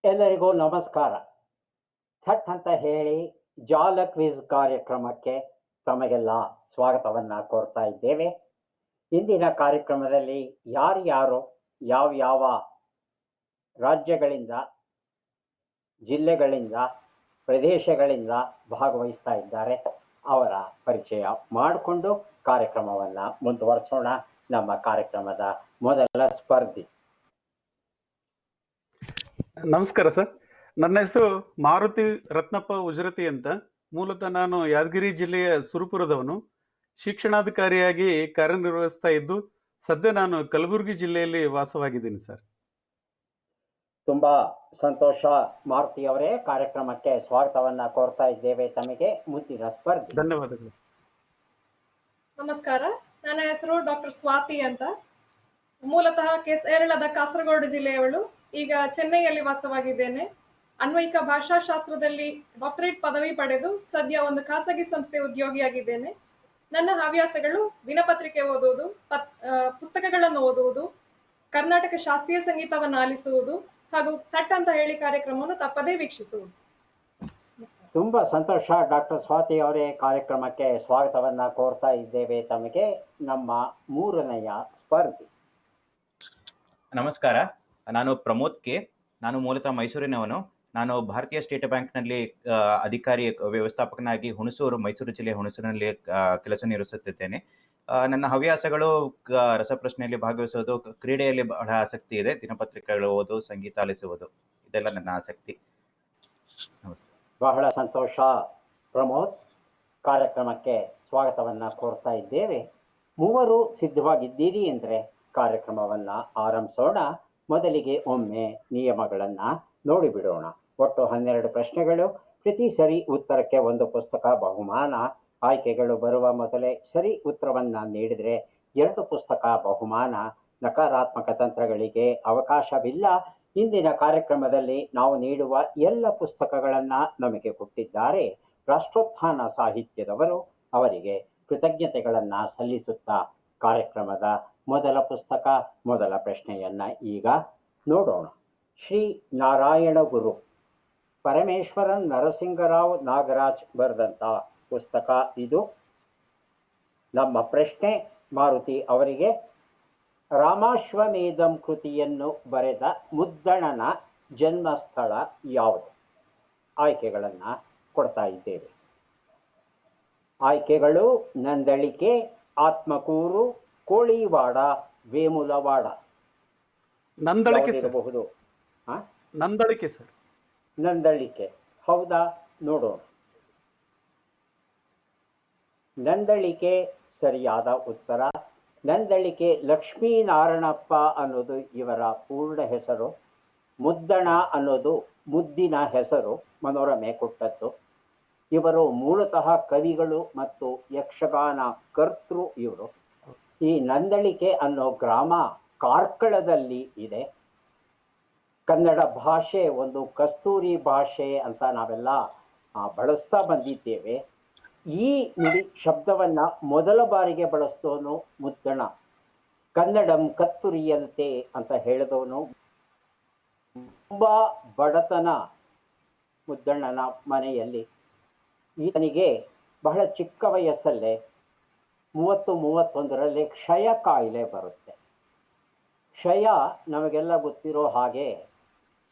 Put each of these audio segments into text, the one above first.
ಎಲ್ಲರಿಗೂ ನಮಸ್ಕಾರ. ಥಟ್ ಅಂತ ಹೇಳಿ ಜಾಲ ಕ್ವಿಜ್ ಕಾರ್ಯಕ್ರಮಕ್ಕೆ ತಮಗೆಲ್ಲ ಸ್ವಾಗತವನ್ನು ಕೋರ್ತಾ ಇದ್ದೇವೆ. ಇಂದಿನ ಕಾರ್ಯಕ್ರಮದಲ್ಲಿ ಯಾರ್ಯಾರು ಯಾವ ರಾಜ್ಯಗಳಿಂದ, ಜಿಲ್ಲೆಗಳಿಂದ, ಪ್ರದೇಶಗಳಿಂದ ಭಾಗವಹಿಸ್ತಾ ಇದ್ದಾರೆ ಅವರ ಪರಿಚಯ ಮಾಡಿಕೊಂಡು ಕಾರ್ಯಕ್ರಮವನ್ನು ಮುಂದುವರಿಸೋಣ. ನಮ್ಮ ಕಾರ್ಯಕ್ರಮದ ಮೊದಲ ಸ್ಪರ್ಧಿ. ನಮಸ್ಕಾರ ಸರ್, ನನ್ನ ಹೆಸರು ಮಾರುತಿ ರತ್ನಪ್ಪ ಉಜರತಿ ಅಂತ. ಮೂಲತಃ ನಾನು ಯಾದಗಿರಿ ಜಿಲ್ಲೆಯ ಸುರಪುರದವನು. ಶಿಕ್ಷಣಾಧಿಕಾರಿಯಾಗಿ ಕಾರ್ಯನಿರ್ವಹಿಸ್ತಾ ಇದ್ದು ಸದ್ಯ ನಾನು ಕಲಬುರಗಿ ಜಿಲ್ಲೆಯಲ್ಲಿ ವಾಸವಾಗಿದ್ದೀನಿ ಸರ್. ತುಂಬಾ ಸಂತೋಷ ಮಾರುತಿ ಅವರೇ, ಕಾರ್ಯಕ್ರಮಕ್ಕೆ ಸ್ವಾಗತವನ್ನ ಕೋರ್ತಾ ಇದ್ದೇವೆ. ತಮಗೆ ಮುಂದಿನ ಸ್ಪರ್ಧೆ. ಧನ್ಯವಾದಗಳು. ನಮಸ್ಕಾರ, ನನ್ನ ಹೆಸರು ಡಾಕ್ಟರ್ ಸ್ವಾತಿ ಅಂತ. ಮೂಲತಃ ಕೇರಳದ ಕಾಸರಗೋಡು ಜಿಲ್ಲೆಯವಳು. ಈಗ ಚೆನ್ನೈಯಲ್ಲಿ ವಾಸವಾಗಿದ್ದೇನೆ. ಅನ್ವಯಿಕ ಭಾಷಾಶಾಸ್ತ್ರದಲ್ಲಿ ಡಾಕ್ಟರೇಟ್ ಪದವಿ ಪಡೆದು ಸದ್ಯ ಒಂದು ಖಾಸಗಿ ಸಂಸ್ಥೆ ಉದ್ಯೋಗಿಯಾಗಿದ್ದೇನೆ. ನನ್ನ ಹವ್ಯಾಸಗಳು ದಿನಪತ್ರಿಕೆ ಓದುವುದು, ಪುಸ್ತಕಗಳನ್ನು ಓದುವುದು, ಕರ್ನಾಟಕ ಶಾಸ್ತ್ರೀಯ ಸಂಗೀತವನ್ನು ಆಲಿಸುವುದು ಹಾಗೂ ಥಟ್ ಅಂತ ಹೇಳಿ ಕಾರ್ಯಕ್ರಮವನ್ನು ತಪ್ಪದೇ ವೀಕ್ಷಿಸುವುದು. ತುಂಬಾ ಸಂತೋಷ ಡಾಕ್ಟರ್ ಸ್ವಾತಿ ಅವರೇ, ಕಾರ್ಯಕ್ರಮಕ್ಕೆ ಸ್ವಾಗತವನ್ನ ಕೋರ್ತಾ ಇದ್ದೇವೆ. ತಮಗೆ ನಮ್ಮ ಮೂರನೆಯ ಸ್ಪರ್ಧಿ. ನಮಸ್ಕಾರ, ನಾನು ಪ್ರಮೋದ್ ಕೆ. ನಾನು ಮೂಲತಃ ಮೈಸೂರಿನವನು. ನಾನು ಭಾರತೀಯ ಸ್ಟೇಟ್ ಬ್ಯಾಂಕ್ನಲ್ಲಿ ಅಧಿಕಾರಿ ವ್ಯವಸ್ಥಾಪಕನಾಗಿ ಮೈಸೂರು ಜಿಲ್ಲೆಯ ಹುಣಸೂರಿನಲ್ಲಿ ಕೆಲಸ ನಿರ್ವಹಿಸುತ್ತಿದ್ದೇನೆ. ನನ್ನ ಹವ್ಯಾಸಗಳು ರಸಪ್ರಶ್ನೆಯಲ್ಲಿ ಭಾಗವಹಿಸುವುದು, ಕ್ರೀಡೆಯಲ್ಲಿ ಬಹಳ ಆಸಕ್ತಿ ಇದೆ, ದಿನಪತ್ರಿಕೆಗಳು ಓದು, ಸಂಗೀತ ಆಲಿಸುವುದು, ಇದೆಲ್ಲ ನನ್ನ ಆಸಕ್ತಿ. ಬಹಳ ಸಂತೋಷ ಪ್ರಮೋದ್, ಕಾರ್ಯಕ್ರಮಕ್ಕೆ ಸ್ವಾಗತವನ್ನ ಕೋರ್ತಾ ಇದ್ದೇವೆ. ಮೂವರು ಸಿದ್ಧವಾಗಿದ್ದೀರಿ ಅಂದರೆ ಕಾರ್ಯಕ್ರಮವನ್ನು ಆರಂಭಿಸೋಣ. ಮೊದಲಿಗೆ ಒಮ್ಮೆ ನಿಯಮಗಳನ್ನು ನೋಡಿಬಿಡೋಣ. ಒಟ್ಟು 12 ಪ್ರಶ್ನೆಗಳು. ಪ್ರತಿ ಸರಿ ಉತ್ತರಕ್ಕೆ ಒಂದು ಪುಸ್ತಕ ಬಹುಮಾನ. ಆಯ್ಕೆಗಳು ಬರುವ ಮೊದಲೇ ಸರಿ ಉತ್ತರವನ್ನು ನೀಡಿದರೆ 2 ಪುಸ್ತಕ ಬಹುಮಾನ. ನಕಾರಾತ್ಮಕ ತಂತ್ರಗಳಿಗೆ ಅವಕಾಶವಿಲ್ಲ. ಇಂದಿನ ಕಾರ್ಯಕ್ರಮದಲ್ಲಿ ನಾವು ನೀಡುವ ಎಲ್ಲ ಪುಸ್ತಕಗಳನ್ನು ನಮಗೆ ಕೊಟ್ಟಿದ್ದಾರೆ ರಾಷ್ಟ್ರೋತ್ಥಾನ ಸಾಹಿತ್ಯದವರು. ಅವರಿಗೆ ಕೃತಜ್ಞತೆಗಳನ್ನು ಸಲ್ಲಿಸುತ್ತಾ ಕಾರ್ಯಕ್ರಮದ ಮೊದಲ ಪುಸ್ತಕ, ಮೊದಲ ಪ್ರಶ್ನೆಯನ್ನು ಈಗ ನೋಡೋಣ. ಶ್ರೀ ನಾರಾಯಣ ಗುರು ಪರಮೇಶ್ವರನ್ ನರಸಿಂಗರಾವ್ ನಾಗರಾಜ್ ಬರೆದಂಥ ಪುಸ್ತಕ ಇದು. ನಮ್ಮ ಪ್ರಶ್ನೆ ಮಾರುತಿ ಅವರಿಗೆ, ರಾಮಾಶ್ವಮೇಧಂ ಕೃತಿಯನ್ನು ಬರೆದ ಮುದ್ದಣನ ಜನ್ಮಸ್ಥಳ ಯಾವುದು? ಆಯ್ಕೆಗಳನ್ನು ಕೊಡ್ತಾ ಇದ್ದೇವೆ. ಆಯ್ಕೆಗಳು: ನಂದಳಿಕೆ, ಆತ್ಮಕೂರು, ಕೋಳಿವಾಡ, ವೇಮುಲವಾಡ. ನಂದಳಿಕೆ ಇರಬಹುದು. ನಂದಳಿಕೆ ಸರ್. ನಂದಳಿಕೆ ಹೌದಾ? ನೋಡೋಣ. ನಂದಳಿಕೆ ಸರಿಯಾದ ಉತ್ತರ. ನಂದಳಿಕೆ ಲಕ್ಷ್ಮೀನಾರಾಯಣಪ್ಪ ಅನ್ನೋದು ಇವರ ಪೂರ್ಣ ಹೆಸರು. ಮುದ್ದಣ ಅನ್ನೋದು ಮುದ್ದಿನ ಹೆಸರು, ಮನೋರಮೆ ಕೊಟ್ಟದ್ದು. ಇವರು ಮೂಲತಃ ಕವಿಗಳು ಮತ್ತು ಯಕ್ಷಗಾನ ಕರ್ತೃ ಇವರು. ಈ ನಂದಳಿಕೆ ಅನ್ನೋ ಗ್ರಾಮ ಕಾರ್ಕಳದಲ್ಲಿ ಇದೆ. ಕನ್ನಡ ಭಾಷೆ ಒಂದು ಕಸ್ತೂರಿ ಭಾಷೆ ಅಂತ ನಾವೆಲ್ಲ ಬಳಸ್ತಾ ಬಂದಿದ್ದೇವೆ. ಈ ನುಡಿ ಶಬ್ದವನ್ನು ಮೊದಲ ಬಾರಿಗೆ ಬಳಸಿದವನು ಮುದ್ದಣ. ಕನ್ನಡಂ ಕತ್ತುರಿಯಂತೆ ಅಂತ ಹೇಳಿದವನು. ತುಂಬ ಬಡತನ ಮುದ್ದಣ್ಣನ ಮನೆಯಲ್ಲಿ. ಈತನಿಗೆ ಬಹಳ ಚಿಕ್ಕ ವಯಸ್ಸಲ್ಲೇ 30-31ರಲ್ಲಿ ಕ್ಷಯ ಕಾಯಿಲೆ ಬರುತ್ತೆ. ಕ್ಷಯ ನಮಗೆಲ್ಲ ಗೊತ್ತಿರೋ ಹಾಗೆ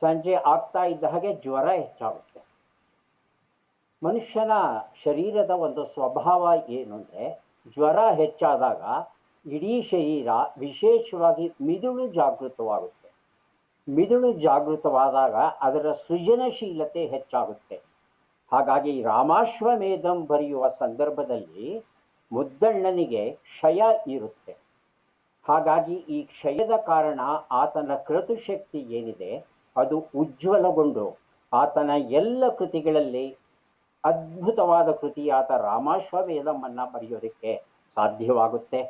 ಸಂಜೆ ಆಗ್ತಾ ಇದ್ದ ಹಾಗೆ ಜ್ವರ ಹೆಚ್ಚಾಗುತ್ತೆ. ಮನುಷ್ಯನ ಶರೀರದ ಒಂದು ಸ್ವಭಾವ ಏನು ಅಂದರೆ, ಜ್ವರ ಹೆಚ್ಚಾದಾಗ ಇಡೀ ಶರೀರ, ವಿಶೇಷವಾಗಿ ಮಿದುಳು ಜಾಗೃತವಾಗುತ್ತೆ. ಮಿದುಳು ಜಾಗೃತವಾದಾಗ ಅದರ ಸೃಜನಶೀಲತೆ ಹೆಚ್ಚಾಗುತ್ತೆ. ಹಾಗಾಗಿ ರಾಮಾಶ್ವಮೇಧಂ ಬರೆಯುವ ಸಂದರ್ಭದಲ್ಲಿ ಮುದ್ದಣ್ಣನಿಗೆ ಕ್ಷಯ ಇರುತ್ತೆ. ಹಾಗಾಗಿ ಈ ಕ್ಷಯದ ಕಾರಣ ಆತನ ಕೃತುಶಕ್ತಿ ಏನಿದೆ ಅದು ಉಜ್ವಲಗೊಂಡು ಆತನ ಎಲ್ಲ ಕೃತಿಗಳಲ್ಲಿ ಅದ್ಭುತವಾದ ಕೃತಿಯಾದ ರಾಮಾಶ್ವಮೇಧಮನ್ನು ಬರೆಯೋದಕ್ಕೆ ಸಾಧ್ಯವಾಗುತ್ತೆ.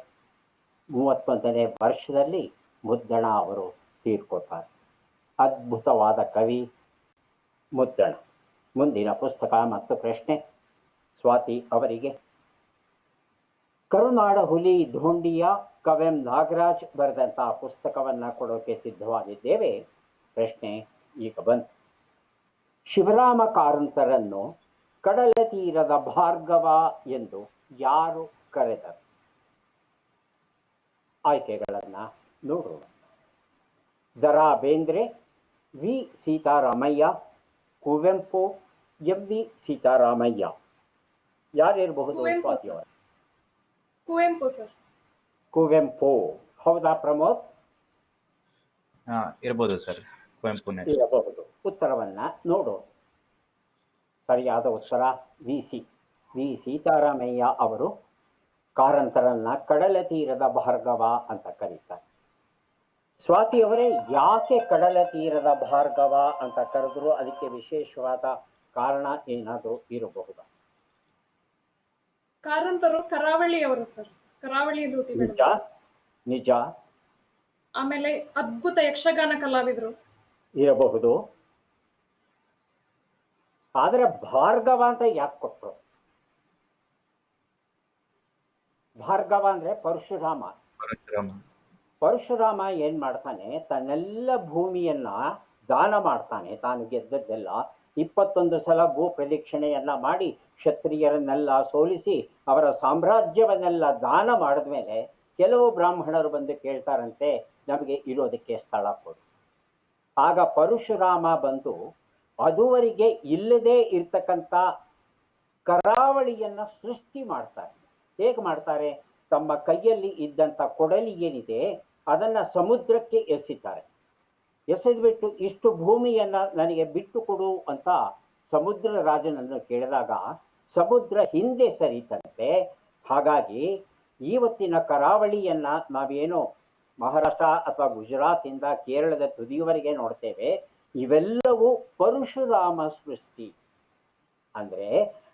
31ನೇ ವರ್ಷದಲ್ಲಿ ಮುದ್ದಣ ಅವರು ತೀರ್ಕೊತಾರೆ. ಅದ್ಭುತವಾದ ಕವಿ ಮುದ್ದಣ. ಮುಂದಿನ ಪುಸ್ತಕ ಮತ್ತು ಪ್ರಶ್ನೆ ಸ್ವಾತಿ ಅವರಿಗೆ. ಕರುನಾಡ ಹುಲಿ ಧೋಂಡಿಯ ಕವೆಂ ನಾಗರಾಜ್ ಬರೆದಂಥ ಪುಸ್ತಕವನ್ನು ಕೊಡೋಕೆ ಸಿದ್ಧವಾಗಿದ್ದೇವೆ. ಪ್ರಶ್ನೆ ಈಗ ಬಂತು. ಶಿವರಾಮ ಕಾರಂತರನ್ನು ಕಡಲ ತೀರದ ಭಾರ್ಗವ ಎಂದು ಯಾರು ಕರೆದರು? ಆಯ್ಕೆಗಳನ್ನು ನೋಡೋಣ. ದ.ರಾ. ಬೇಂದ್ರೆ, ವಿ. ಸೀತಾರಾಮಯ್ಯ, ಕುವೆಂಪು, ಎಂ.ವಿ. ಸೀತಾರಾಮಯ್ಯ. ಯಾರಿರಬಹುದು ಕುವೆಂಪು ಸ್ವಾತಿ ಸರ್. ಅವರು? ಕುವೆಂಪು ಸರ್. ಕುವೆಂಪು. ಹೌದಾ ಪ್ರಮೋದ್? ಇರ್ಬೋದು ಸರ್, ಕುವೆಂಪುನೇ. ಇರಬಹುದು. ಉತ್ತರವನ್ನ ನೋಡೋಣ. ಸರಿಯಾದ ಉತ್ತರ ವಿ. ಸೀತಾರಾಮಯ್ಯ ಅವರು ಕಾರಂತರನ್ನ ಕಡಲ ತೀರದ ಭಾರ್ಗವ ಅಂತ ಕರೀತಾರೆ. ಸ್ವಾತಿ ಅವರೇ, ಯಾಕೆ ಕಡಲ ತೀರದ ಭಾರ್ಗವ ಅಂತ ಕರೆದ್ರು? ಅದಕ್ಕೆ ವಿಶೇಷವಾದ ಕಾರಣ ಏನಾದರೂ ಇರಬಹುದಾ? ಕಾರಂತರು ಕರಾವಳಿಯವರು ಸರ್. ಕರಾವಳಿಯಲ್ಲಿ ಹುಟ್ಟಿ ನಿಜ ಬೆಳೆದರು. ನಿಜ ಆಮೇಲೆ ಅದ್ಭುತ ಯಕ್ಷಗಾನ ಕಲಾವಿದರು. ಇರಬಹುದು. ಆದರೆ ಭಾರ್ಗವ ಅಂತ ಯಾಕೆ ಕೊಟ್ಟರು? ಭಾರ್ಗವ ಅಂದ್ರೆ ಪರಶುರಾಮ. ಪರಶುರಾಮ ಏನ್ ಮಾಡ್ತಾನೆ? ತನ್ನೆಲ್ಲ ಭೂಮಿಯನ್ನ ದಾನ ಮಾಡ್ತಾನೆ. ತಾನು ಗೆದ್ದದ್ದೆಲ್ಲ 21 ಸಲ ಭೂ ಪ್ರದಕ್ಷಿಣೆಯನ್ನ ಮಾಡಿ ಕ್ಷತ್ರಿಯರನ್ನೆಲ್ಲ ಸೋಲಿಸಿ ಅವರ ಸಾಮ್ರಾಜ್ಯವನ್ನೆಲ್ಲ ದಾನ ಮಾಡಿದ್ಮೇಲೆ ಕೆಲವು ಬ್ರಾಹ್ಮಣರು ಬಂದು ಕೇಳ್ತಾರಂತೆ, ನಮಗೆ ಇರೋದಕ್ಕೆ ಸ್ಥಳ ಕೊಡು. ಆಗ ಪರಶುರಾಮ ಬಂದು ಅದುವರೆಗೆ ಇಲ್ಲದೇ ಇರ್ತಕ್ಕಂಥ ಕರಾವಳಿಯನ್ನ ಸೃಷ್ಟಿ ಮಾಡ್ತಾರೆ. ಹೇಗೆ ಮಾಡ್ತಾರೆ? ತಮ್ಮ ಕೈಯಲ್ಲಿ ಇದ್ದಂಥ ಕೊಡಲಿ ಏನಿದೆ ಅದನ್ನ ಸಮುದ್ರಕ್ಕೆ ಎಸಿತಾರೆ. ಎಸೆದ್ಬಿಟ್ಟು ಇಷ್ಟು ಭೂಮಿಯನ್ನ ನನಗೆ ಬಿಟ್ಟು ಕೊಡು ಅಂತ ಸಮುದ್ರ ರಾಜನನ್ನು ಕೇಳಿದಾಗ ಸಮುದ್ರ ಹಿಂದೆ ಸರಿತಂತೆ. ಹಾಗಾಗಿ ಇವತ್ತಿನ ಕರಾವಳಿಯನ್ನ ನಾವೇನೋ ಮಹಾರಾಷ್ಟ್ರ ಅಥವಾ ಗುಜರಾತ್ ಇಂದ ಕೇರಳದ ತುದಿಯವರೆಗೆ ನೋಡ್ತೇವೆ, ಇವೆಲ್ಲವೂ ಪರಶುರಾಮ ಸೃಷ್ಟಿ. ಅಂದ್ರೆ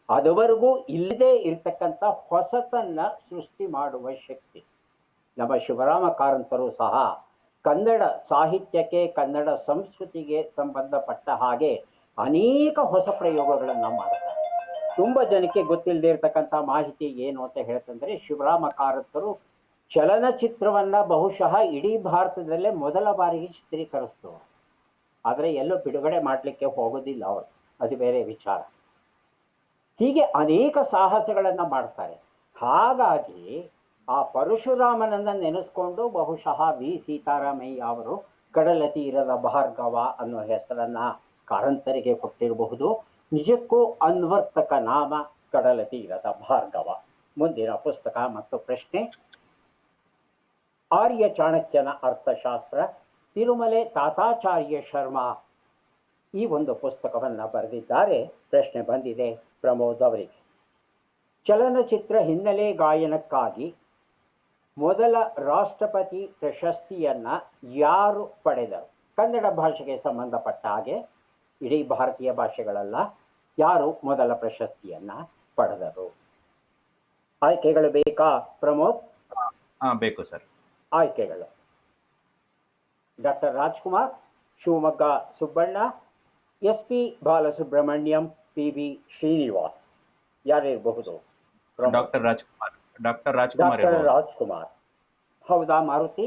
ಅದುವರೆಗೂ ಇಲ್ಲದೆ ಇರ್ತಕ್ಕಂಥ ಹೊಸತನ್ನ ಸೃಷ್ಟಿ ಮಾಡುವ ಶಕ್ತಿ. ನಮ್ಮ ಶಿವರಾಮ ಕಾರಂತರು ಸಹ ಕನ್ನಡ ಸಾಹಿತ್ಯಕ್ಕೆ, ಕನ್ನಡ ಸಂಸ್ಕೃತಿಗೆ ಸಂಬಂಧಪಟ್ಟ ಹಾಗೆ ಅನೇಕ ಹೊಸ ಪ್ರಯೋಗಗಳನ್ನು ಮಾಡ್ತಾರೆ. ತುಂಬ ಜನಕ್ಕೆ ಗೊತ್ತಿಲ್ಲದೆ ಇರತಕ್ಕಂಥ ಮಾಹಿತಿ ಏನು ಅಂತ ಹೇಳ್ತಂದ್ರೆ, ಶಿವರಾಮ ಕಾರಂತರು ಚಲನಚಿತ್ರವನ್ನ ಬಹುಶಃ ಇಡೀ ಭಾರತದಲ್ಲೇ ಮೊದಲ ಬಾರಿಗೆ ಚಿತ್ರೀಕರಿಸಿದವರು. ಆದರೆ ಎಲ್ಲೂ ಬಿಡುಗಡೆ ಮಾಡಲಿಕ್ಕೆ ಹೋಗೋದಿಲ್ಲ ಅವರು, ಅದು ಬೇರೆ ವಿಚಾರ. ಹೀಗೆ ಅನೇಕ ಸಾಹಸಗಳನ್ನು ಮಾಡ್ತಾರೆ. ಹಾಗಾಗಿ ಆ ಪರಶುರಾಮನನ್ನ ನೆನೆಸ್ಕೊಂಡು ಬಹುಶಃ ವಿ. ಸೀತಾರಾಮಯ್ಯ ಅವರು ಕಡಲ ತೀರದ ಭಾರ್ಗವ ಅನ್ನೋ ಹೆಸರನ್ನ ಕಾರಂತರಿಗೆ ಕೊಟ್ಟಿರಬಹುದು. ನಿಜಕ್ಕೂ ಅನ್ವರ್ತಕ ನಾಮ ಕಡಲ ತೀರದ ಭಾರ್ಗವ. ಮುಂದಿನ ಪುಸ್ತಕ ಮತ್ತು ಪ್ರಶ್ನೆ. ಆರ್ಯ ಚಾಣಕ್ಯನ ಅರ್ಥಶಾಸ್ತ್ರ, ತಿರುಮಲೆ ತಾತಾಚಾರ್ಯ ಶರ್ಮಾ ಈ ಒಂದು ಪುಸ್ತಕವನ್ನು ಬರೆದಿದ್ದಾರೆ. ಪ್ರಶ್ನೆ ಬಂದಿದೆ ಪ್ರಮೋದ್ ಅವರಿಗೆ. ಚಲನಚಿತ್ರ ಹಿನ್ನೆಲೆ ಗಾಯನಕ್ಕಾಗಿ ಮೊದಲ ರಾಷ್ಟ್ರಪತಿ ಪ್ರಶಸ್ತಿಯನ್ನ ಯಾರು ಪಡೆದರು? ಕನ್ನಡ ಭಾಷೆಗೆ ಸಂಬಂಧಪಟ್ಟ ಹಾಗೆ, ಇಡೀ ಭಾರತೀಯ ಭಾಷೆಗಳಲ್ಲ, ಯಾರು ಮೊದಲ ಪ್ರಶಸ್ತಿಯನ್ನ ಪಡೆದರು? ಆಯ್ಕೆಗಳು ಬೇಕಾ ಪ್ರಮೋದ್? ಬೇಕು ಸರ್. ಆಯ್ಕೆಗಳು: doctor Rajkumar, Shivamogga Subbanna, S P. Balasubrahmanyam, P B. Srinivas. ಯಾರಿರಬಹುದು? ಡಾಕ್ಟರ್ ರಾಜ್ಕುಮಾರ್. ಡಾಕ್ಟರ್ ರಾಜ್ಕುಮಾರ್. ಹೌದಾ ಮಾರುತಿ?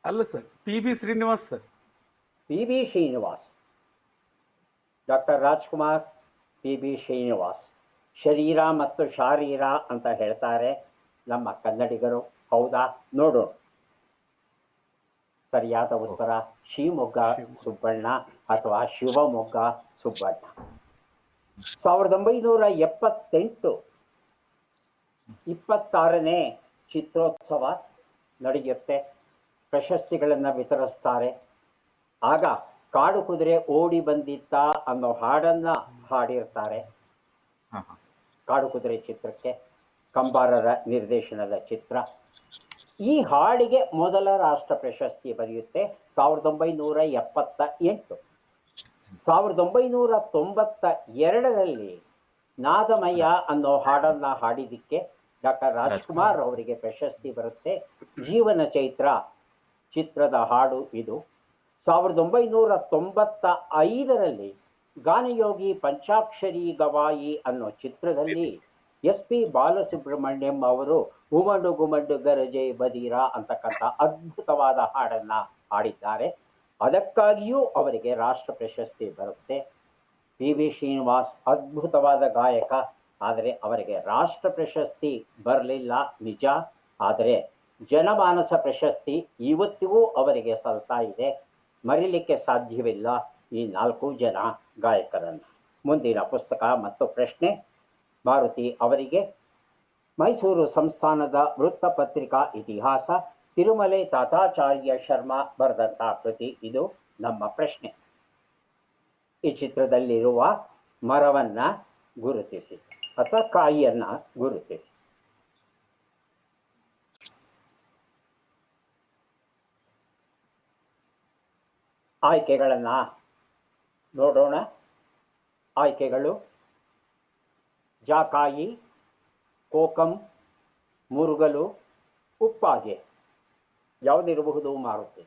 ಅಲ್ಲ sir, P B. Srinivas sir. P B. Srinivas. Doctor Rajkumar, P B. Srinivas. ಶರೀರ ಮತ್ತು ಶಾರೀರ ಅಂತ ಹೇಳ್ತಾರೆ ನಮ್ಮ ಕನ್ನಡಿಗರು. ಹೌದಾ? ನೋಡೋಣ. ಸರಿಯಾದ ಉತ್ತರ ಶಿವಮೊಗ್ಗ ಸುಬ್ಬಣ್ಣ ಅಥವಾ ಶಿವಮೊಗ್ಗ ಸುಬ್ಬಣ್ಣ. 1978 26ನೇ ಚಿತ್ರೋತ್ಸವ ನಡೆಯುತ್ತೆ. ಪ್ರಶಸ್ತಿಗಳನ್ನು ವಿತರಿಸ್ತಾರೆ. ಆಗ ಕಾಡು ಕುದುರೆ ಓಡಿ ಬಂದಿತ್ತ ಅನ್ನೋ ಹಾಡನ್ನ ಹಾಡಿರ್ತಾರೆ. ಕಾಡು ಕುದುರೆ ಚಿತ್ರಕ್ಕೆ, ಕಂಬಾರರ ನಿರ್ದೇಶನದ ಚಿತ್ರ. ಈ ಹಾಡಿಗೆ ಮೊದಲ ರಾಷ್ಟ್ರ ಪ್ರಶಸ್ತಿ ಬರೆಯುತ್ತೆ 1978. 1992ರಲ್ಲಿ ನಾದಮಯ ಅನ್ನೋ ಹಾಡನ್ನ ಹಾಡಿದ್ದಕ್ಕೆ ಡಾಕ್ಟರ್ ರಾಜ್ಕುಮಾರ್ ಅವರಿಗೆ ಪ್ರಶಸ್ತಿ ಬರುತ್ತೆ. ಜೀವನ ಚೈತ್ರ ಚಿತ್ರದ ಹಾಡು ಇದು. 1995ರಲ್ಲಿ ಗಾನಯೋಗಿ ಪಂಚಾಕ್ಷರಿ ಗವಾಯಿ ಅನ್ನೋ ಚಿತ್ರದಲ್ಲಿ ಎಸ್.ಪಿ. ಬಾಲಸುಬ್ರಹ್ಮಣ್ಯಂ ಅವರು ಗುಮಂಡು ಗುಮಂಡು ಗರಜೆ ಬದೀರ ಅಂತಕ್ಕಂಥ ಅದ್ಭುತವಾದ ಹಾಡನ್ನ ಹಾಡಿದ್ದಾರೆ. ಅದಕ್ಕಾಗಿಯೂ ಅವರಿಗೆ ರಾಷ್ಟ್ರ ಪ್ರಶಸ್ತಿ ಬರುತ್ತೆ. ಪಿ ವಿ ಶ್ರೀನಿವಾಸ್ ಅದ್ಭುತವಾದ ಗಾಯಕ. ಆದರೆ ಅವರಿಗೆ ರಾಷ್ಟ್ರ ಪ್ರಶಸ್ತಿ ಬರಲಿಲ್ಲ ನಿಜ. ಆದರೆ ಜನಮಾನಸ ಪ್ರಶಸ್ತಿ ಇವತ್ತಿಗೂ ಅವರಿಗೆ ಸಲ್ತಾ ಇದೆ. ಮರಿಲಿಕ್ಕೆ ಸಾಧ್ಯವಿಲ್ಲ ಈ 4 ಜನ ಗಾಯಕರನ್ನು. ಮುಂದಿನ ಪುಸ್ತಕ ಮತ್ತು ಪ್ರಶ್ನೆ ಮಾರುತಿ ಅವರಿಗೆ. ಮೈಸೂರು ಸಂಸ್ಥಾನದ ವೃತ್ತಪತ್ರಿಕಾ ಇತಿಹಾಸ, ತಿರುಮಲೆ ತಾತಾಚಾರ್ಯ ಶರ್ಮಾ ಬರೆದಂಥ ಕೃತಿ ಇದು. ನಮ್ಮ ಪ್ರಶ್ನೆ, ಈ ಚಿತ್ರದಲ್ಲಿರುವ ಮರವನ್ನ ಗುರುತಿಸಿ ಅಥವಾ ಕಾಯಿಯನ್ನ ಗುರುತಿಸಿ. ಆಯ್ಕೆಗಳನ್ನ ನೋಡೋಣ. ಆಯ್ಕೆಗಳು: ಜಾಕಾಯಿ, ಕೋಕಂ, ಮುರುಗಲು, ಉಪ್ಪಾಗೆ. ಯಾವುದಿರಬಹುದು ಮಾರುತಿ?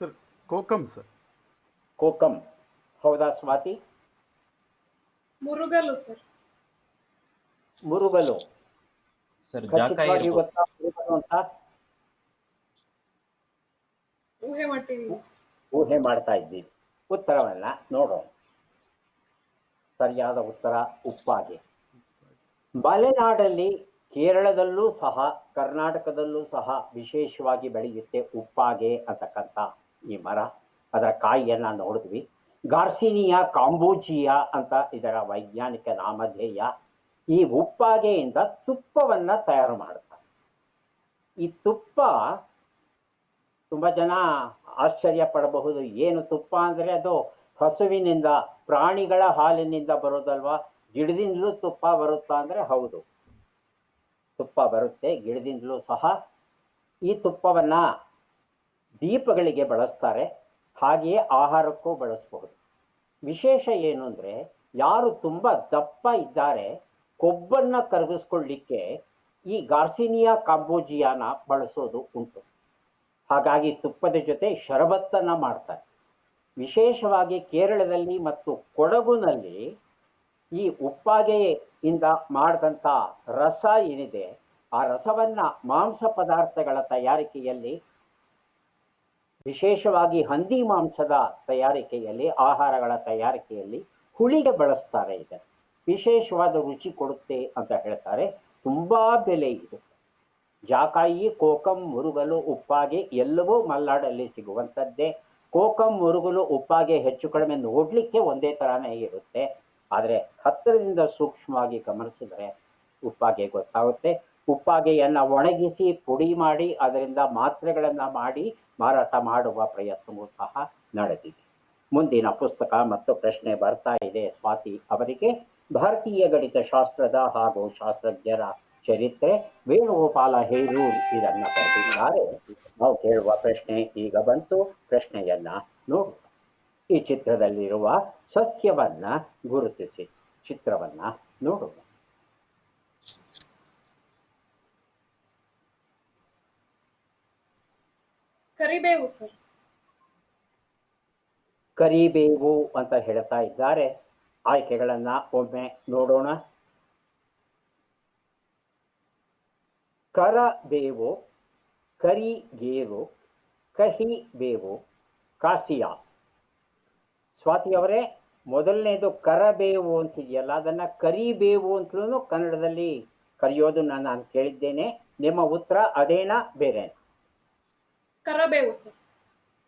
Sir kokum sir. ಕೋಕಂ ಹೌದಾ ಸ್ವಾತಿ? ಮುರುಗಲು ಸರ್. ಮುರುಗಲು ಸರ್ ಖಚಿತವಾಗಿ ಜಾಕಾಯಿ ಗೊತ್ತಾ ಮುರುಗಲು ಅಂತ? ಊಹೆ ಮಾಡ್ತೀವಿ. ಊಹೆ ಮಾಡ್ತಾ ಇದ್ದೀವಿ. ಉತ್ತರವನ್ನ ನೋಡೋಣ. ಸರಿಯಾದ ಉತ್ತರ ಉಪ್ಪಾಗೆ. ಮಲೆನಾಡಲ್ಲಿ, ಕೇರಳದಲ್ಲೂ ಸಹ, ಕರ್ನಾಟಕದಲ್ಲೂ ಸಹ ವಿಶೇಷವಾಗಿ ಬೆಳೆಯುತ್ತೆ ಉಪ್ಪಾಗೆ ಅಂತಕ್ಕಂಥ ಈ ಮರ. ಅದರ ಕಾಯಿಯನ್ನು ನೋಡಿದ್ವಿ. ಗಾರ್ಸಿನಿಯಾ ಕಾಂಬೋಜಿಯಾ ಅಂತ ಇದರ ವೈಜ್ಞಾನಿಕ ನಾಮಧೇಯ. ಈ ಉಪ್ಪಾಗೆಯಿಂದ ತುಪ್ಪವನ್ನು ತಯಾರು ಮಾಡ್ತಾರೆ. ಈ ತುಪ್ಪ ತುಂಬ ಜನ ಆಶ್ಚರ್ಯ ಪಡಬಹುದು. ಏನು ತುಪ್ಪ ಅಂದರೆ ಅದು ಹಸುವಿನಿಂದ, ಪ್ರಾಣಿಗಳ ಹಾಲಿನಿಂದ ಬರೋದಲ್ವಾ? ಗಿಡದಿಂದಲೂ ತುಪ್ಪ ಬರುತ್ತಾ ಅಂದರೆ ಹೌದು, ತುಪ್ಪ ಬರುತ್ತೆ ಗಿಡದಿಂದಲೂ ಸಹ. ಈ ತುಪ್ಪವನ್ನು ದೀಪಗಳಿಗೆ ಬಳಸ್ತಾರೆ, ಹಾಗೆಯೇ ಆಹಾರಕ್ಕೂ ಬಳಸಬಹುದು. ವಿಶೇಷ ಏನು ಅಂದರೆ, ಯಾರು ತುಂಬ ದಪ್ಪ ಇದ್ದಾರೆ, ಕೊಬ್ಬನ್ನು ಕರಗಿಸ್ಕೊಳ್ಳಿಕ್ಕೆ ಈ ಗಾರ್ಸಿನಿಯಾ ಕಾಂಬೋಜಿಯಾನ ಬಳಸೋದು ಉಂಟು. ಹಾಗಾಗಿ ತುಪ್ಪದ ಜೊತೆ ಶರಬತ್ತನ್ನು ಮಾಡ್ತಾರೆ. ವಿಶೇಷವಾಗಿ ಕೇರಳದಲ್ಲಿ ಮತ್ತು ಕೊಡಗುನಲ್ಲಿ ಈ ಉಪ್ಪಾಗೆಯಿಂದ ಮಾಡಿದಂಥ ರಸ ಏನಿದೆ, ಆ ರಸವನ್ನು ಮಾಂಸ ಪದಾರ್ಥಗಳ ತಯಾರಿಕೆಯಲ್ಲಿ, ವಿಶೇಷವಾಗಿ ಹಂದಿ ಮಾಂಸದ ತಯಾರಿಕೆಯಲ್ಲಿ, ಆಹಾರಗಳ ತಯಾರಿಕೆಯಲ್ಲಿ ಹುಳಿಗೆ ಬಳಸ್ತಾರೆ. ಇದನ್ನು ವಿಶೇಷವಾದ ರುಚಿ ಕೊಡುತ್ತೆ ಅಂತ ಹೇಳ್ತಾರೆ. ತುಂಬ ಬೆಲೆ ಇದೆ. ಜಾಕಾಯಿ, ಕೋಕಂ, ಮುರುಗಲು, ಉಪ್ಪಾಗೆ ಎಲ್ಲವೂ ಮಲೆನಾಡಲ್ಲಿ ಸಿಗುವಂಥದ್ದೇ. ಕೋಕಂ, ಮುರುಗಲು, ಉಪ್ಪಾಗೆ ಹೆಚ್ಚು ಕಡಿಮೆ ನೋಡಲಿಕ್ಕೆ ಒಂದೇ ಥರನೇ ಇರುತ್ತೆ. ಆದರೆ ಹತ್ತಿರದಿಂದ ಸೂಕ್ಷ್ಮವಾಗಿ ಗಮನಿಸಿದರೆ ಉಪ್ಪಾಗೆ ಗೊತ್ತಾಗುತ್ತೆ. ಉಪ್ಪಾಗೆಯನ್ನು ಒಣಗಿಸಿ ಪುಡಿ ಮಾಡಿ ಅದರಿಂದ ಮಾತ್ರೆಗಳನ್ನು ಮಾಡಿ ಮಾರಾಟ ಮಾಡುವ ಪ್ರಯತ್ನವೂ ಸಹ ನಡೆದಿದೆ. ಮುಂದಿನ ಪುಸ್ತಕ ಮತ್ತು ಪ್ರಶ್ನೆ ಬರ್ತಾ ಇದೆ ಸ್ವಾತಿ ಅವರಿಗೆ. ಭಾರತೀಯ ಗಣಿತಶಾಸ್ತ್ರದ ಹಾಗೂ ಶಾಸ್ತ್ರಜ್ಞರ ಚರಿತ್ರೆ, ವೇಣುಗೋಪಾಲ ಹೇರೂರ್ ಇದನ್ನು ಬರೆದಿದ್ದಾರೆ. ನಾವು ಕೇಳುವ ಪ್ರಶ್ನೆ ಈಗ ಬಂತು. ಪ್ರಶ್ನೆಯನ್ನ ನೋಡುವ. ಈ ಚಿತ್ರದಲ್ಲಿರುವ ಸಸ್ಯವನ್ನ ಗುರುತಿಸಿ. ಚಿತ್ರವನ್ನ ನೋಡುವ. ಕರಿಬೇವು ಸರ್. ಕರಿಬೇವು ಅಂತ ಹೇಳ್ತಾ ಇದ್ದಾರೆ. ಆಯ್ಕೆಗಳನ್ನ ಒಮ್ಮೆ ನೋಡೋಣ. ಕರಬೇವು, ಕರಿಗೇರು, ಕಹಿ ಬೇವು, ಕಾಸಿಯಾ. ಸ್ವಾತಿಯವರೇ, ಮೊದಲನೇದು ಕರಬೇವು ಅಂತಿದೆಯಲ್ಲ, ಅದನ್ನು ಕರಿಬೇವು ಅಂತಲೂ ಕನ್ನಡದಲ್ಲಿ ಕರೆಯೋದನ್ನು ನಾನು ಕೇಳಿದ್ದೇನೆ. ನಿಮ್ಮ ಉತ್ತರ ಅದೇನಾ ಬೇರೆನಾ? ಕರಬೇವು ಸರ್.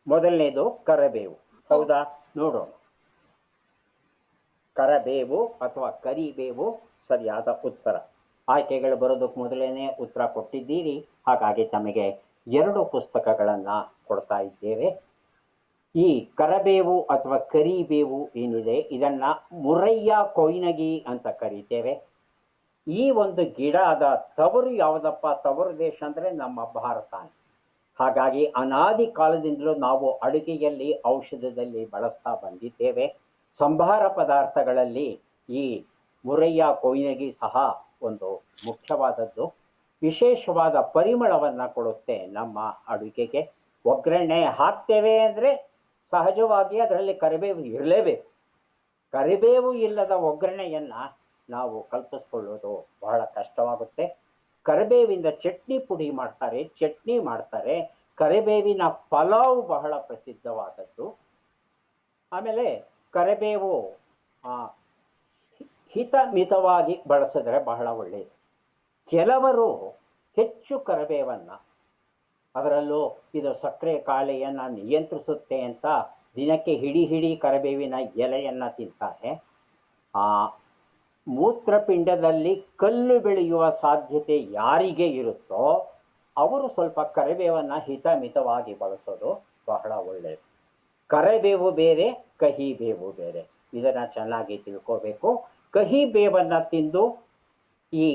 ಮೊದಲನೇದು ಕರಬೇವು ಹೌದಾ? ನೋಡೋಣ. ಕರಬೇವು ಅಥವಾ ಕರಿಬೇವು ಸರಿಯಾದ ಉತ್ತರ. ಆಯ್ಕೆಗಳು ಬರೋದಕ್ಕೆ ಮೊದಲೇನೆ ಉತ್ತರ ಕೊಟ್ಟಿದ್ದೀರಿ. ಹಾಗಾಗಿ ತಮಗೆ 2 ಪುಸ್ತಕಗಳನ್ನು ಕೊಡ್ತಾ ಇದ್ದೇವೆ. ಈ ಕರಬೇವು ಅಥವಾ ಕರಿಬೇವು ಏನಿದೆ, ಇದನ್ನು ಮುರಯ್ಯ ಕೊಯ್ನಗಿ ಅಂತ ಕರೀತೇವೆ. ಈ ಒಂದು ಗಿಡದ ತವರು ಯಾವುದಪ್ಪ? ತವರು ದೇಶ ಅಂದರೆ ನಮ್ಮ ಭಾರತ. ಹಾಗಾಗಿ ಅನಾದಿ ಕಾಲದಿಂದಲೂ ನಾವು ಅಡುಗೆಯಲ್ಲಿ, ಔಷಧದಲ್ಲಿ ಬಳಸ್ತಾ ಬಂದಿದ್ದೇವೆ. ಸಂಭಾರ ಪದಾರ್ಥಗಳಲ್ಲಿ ಈ ಮುರಯ್ಯ ಕೊಯ್ನಗಿ ಸಹ ಒಂದು ಮುಖ್ಯವಾದದ್ದು. ವಿಶೇಷವಾದ ಪರಿಮಳವನ್ನು ಕೊಡುತ್ತೆ ನಮ್ಮ ಅಡುಗೆಗೆ. ಒಗ್ಗರಣೆ ಹಾಕ್ತೇವೆ ಅಂದರೆ ಸಹಜವಾಗಿ ಅದರಲ್ಲಿ ಕರಿಬೇವು ಇರಲೇಬೇಕು. ಕರಿಬೇವು ಇಲ್ಲದ ಒಗ್ಗರಣೆಯನ್ನು ನಾವು ಕಲ್ಪಿಸ್ಕೊಳ್ಳೋದು ಬಹಳ ಕಷ್ಟವಾಗುತ್ತೆ. ಕರಿಬೇವಿಂದ ಚಟ್ನಿ ಪುಡಿ ಮಾಡ್ತಾರೆ, ಚಟ್ನಿ ಮಾಡ್ತಾರೆ. ಕರಿಬೇವಿನ ಪಲಾವ್ ಬಹಳ ಪ್ರಸಿದ್ಧವಾದದ್ದು. ಆಮೇಲೆ ಕರಿಬೇವು ಹಿತ ಮಿತವಾಗಿ ಬಳಸಿದ್ರೆ ಬಹಳ ಒಳ್ಳೆಯದು. ಕೆಲವರು ಹೆಚ್ಚು ಕರಿಬೇವನ್ನು, ಅದರಲ್ಲೂ ಇದು ಸಕ್ಕರೆ ಕಾಳೆಯನ್ನು ನಿಯಂತ್ರಿಸುತ್ತೆ ಅಂತ ದಿನಕ್ಕೆ ಹಿಡಿ ಕರಿಬೇವಿನ ಎಲೆಯನ್ನು ತಿಂತಾರೆ. ಮೂತ್ರಪಿಂಡದಲ್ಲಿ ಕಲ್ಲು ಬೆಳೆಯುವ ಸಾಧ್ಯತೆ ಯಾರಿಗೆ ಇರುತ್ತೋ ಅವರು ಸ್ವಲ್ಪ ಕರಿಬೇವನ್ನು ಹಿತಮಿತವಾಗಿ ಬಳಸೋದು ಬಹಳ ಒಳ್ಳೆಯದು. ಕರಿಬೇವು ಬೇರೆ, ಕಹಿ ಬೇವು ಬೇರೆ, ಇದನ್ನು ಚೆನ್ನಾಗಿ ತಿಳ್ಕೋಬೇಕು. ಕಹಿ ಬೇವನ್ನು ತಿಂದು ಈ